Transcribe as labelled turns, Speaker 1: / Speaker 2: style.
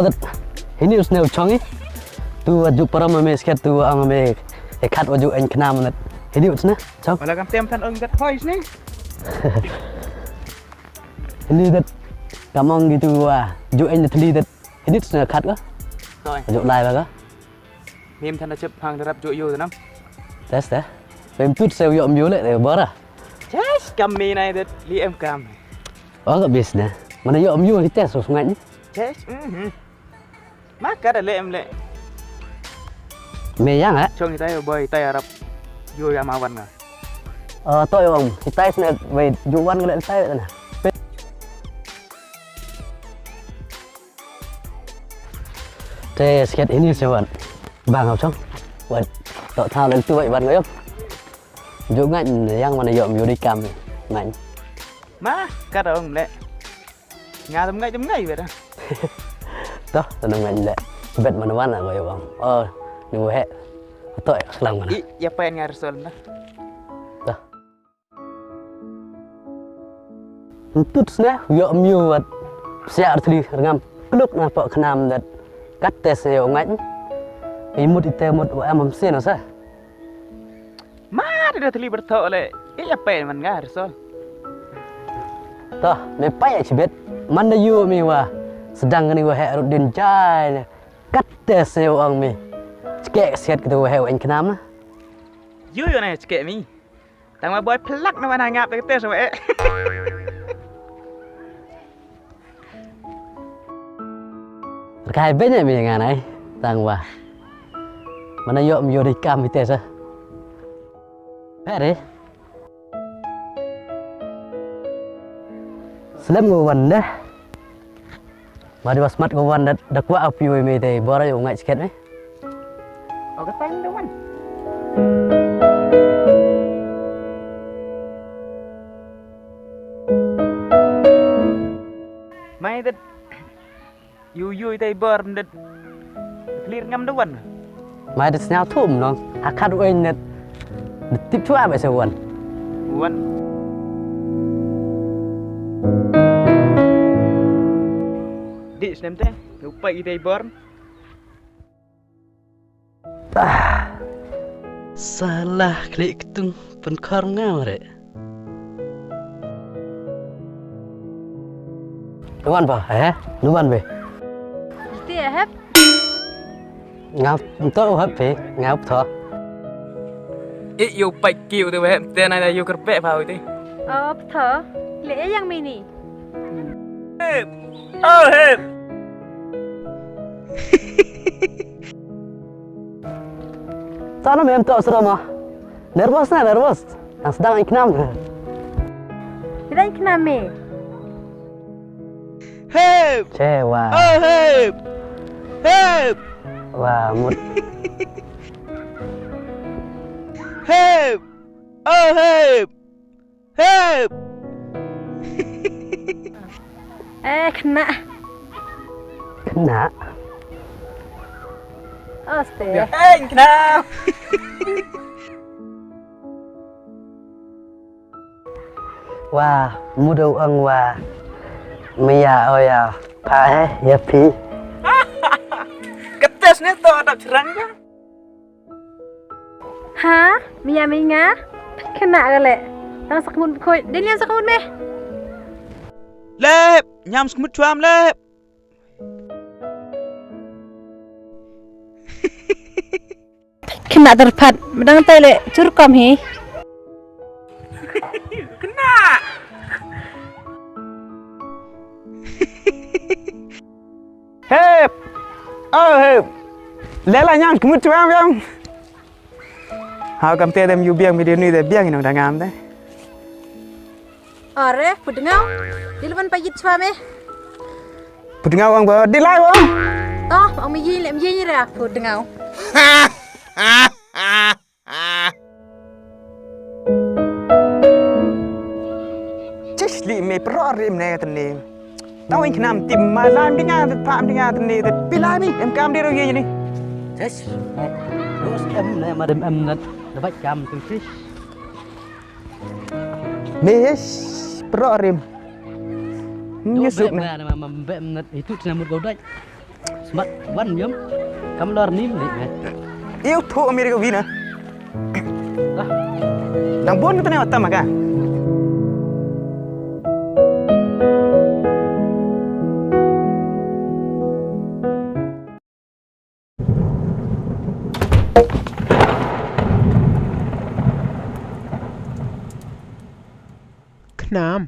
Speaker 1: dat ini usneu chongi tu aju para mame sket tu amame kat aju en knam net ini usna chong
Speaker 2: malah kam tem tan ong dat hoi sini
Speaker 1: ini dat kamong gitu ju en thli dat ini usna kat ka
Speaker 2: rồi
Speaker 1: aju lai ba ka
Speaker 2: mem tan chụp hàng rap ju yu nam
Speaker 1: test ya em tut sel yom yu le de bara
Speaker 2: yes cầm mì này dat li em cầm
Speaker 1: ka bis na mana yom yu ki test so ngai
Speaker 2: yes má cả là em lệ
Speaker 1: me yang á
Speaker 2: cho người ta bơi tay Arab vui ra màu vàng à
Speaker 1: tôi ông thì tay này về dụ văn cái tay này thế sketch ini siapa bang học xong vậy tội thao lên tuổi bạn người không dụ ngạnh yang mana yom yu đi cam ngạnh
Speaker 2: má cả là ông lệ nhà tầm ngay vậy đó
Speaker 1: đó là ngạnh lệ bet mana mana người không nunggu he tội lang mana
Speaker 2: ya pengen ngarsol dah
Speaker 1: đó tut sne yom yu wat siar tri ngam kluk na po khnam dat cắt tes yo ngạnh imut ite mut am sen nó sa
Speaker 2: má dia teli bertok lệ ya pengen man ngarsol
Speaker 1: toh me pai cibet mana yu mi wa sedang ni wa he rudin jai cắt tes yo ang mi kek set gitu wa he en knam na
Speaker 2: vui rồi này kệ mi tang mà boy plak nó mà ngap cái tes vậy
Speaker 1: kai banyak mi ngan ai tang wa mana yom yu di kam ite sa pere selam ngowan dah mari wasmat ngowan dak wa api we mi te bora yo ngai sket ni
Speaker 2: cái tay đâu anh mày đất vui tay bờ đất clear ngâm đâu anh
Speaker 1: mai được nhau thum nó akat we net tip chua be se wan
Speaker 2: wan đi xem thế nếu bay tay bờ
Speaker 1: salah klik tung penkar ngau re nuan ba nuan be
Speaker 3: Tí à hấp
Speaker 1: ngau to hấp pe ngau tho
Speaker 2: ít yêu bay kiều từ vậy tên này là yêu cật bẹ vào đi
Speaker 3: thở lễ yang mini
Speaker 2: hep
Speaker 1: sana mem to serama nervous yang sedang iknam
Speaker 3: Tidak kena me
Speaker 2: hep
Speaker 1: cewa
Speaker 2: hep
Speaker 1: wah mut
Speaker 2: hep
Speaker 3: kena
Speaker 1: kena
Speaker 3: Astaga
Speaker 2: kena
Speaker 1: wah muda uang wah Mia oh ya pa ya pi
Speaker 2: ketes nih tuh ada cerang kan
Speaker 3: Hả? Mia minga Kena ke lek Tang sakmun khoi Dia lian sakmun meh
Speaker 2: lep nyam semut cuam lep
Speaker 3: Kena terpat Medang tay lek Curkom hi
Speaker 2: kena hep lela nyam semut cuam yang hao cầm tê đem yu biang mi đi nuôi để biang nó đang ngam đấy
Speaker 3: Ore Pudengau Di lupan pajit chua meh
Speaker 2: Pudengau ang bơ đi lại không
Speaker 3: Toh Ông mi yi lem yi ni ra Pudengau
Speaker 2: chết lì mày pro rim này tận này tao anh nam tìm mà làm đi ngang phạm đi ngang tận này bị lại mi em cam đi đâu gì đi
Speaker 1: yes terus em madam em net dapat jam tu fish
Speaker 2: mes pro rim như sụp này
Speaker 1: mà em net itu senamut gaudai Smart one yum. Kamu luar nim nih, meh.
Speaker 2: Yêu thu Amerika vina. Nang bon kita ni otam maka.
Speaker 4: Kenam.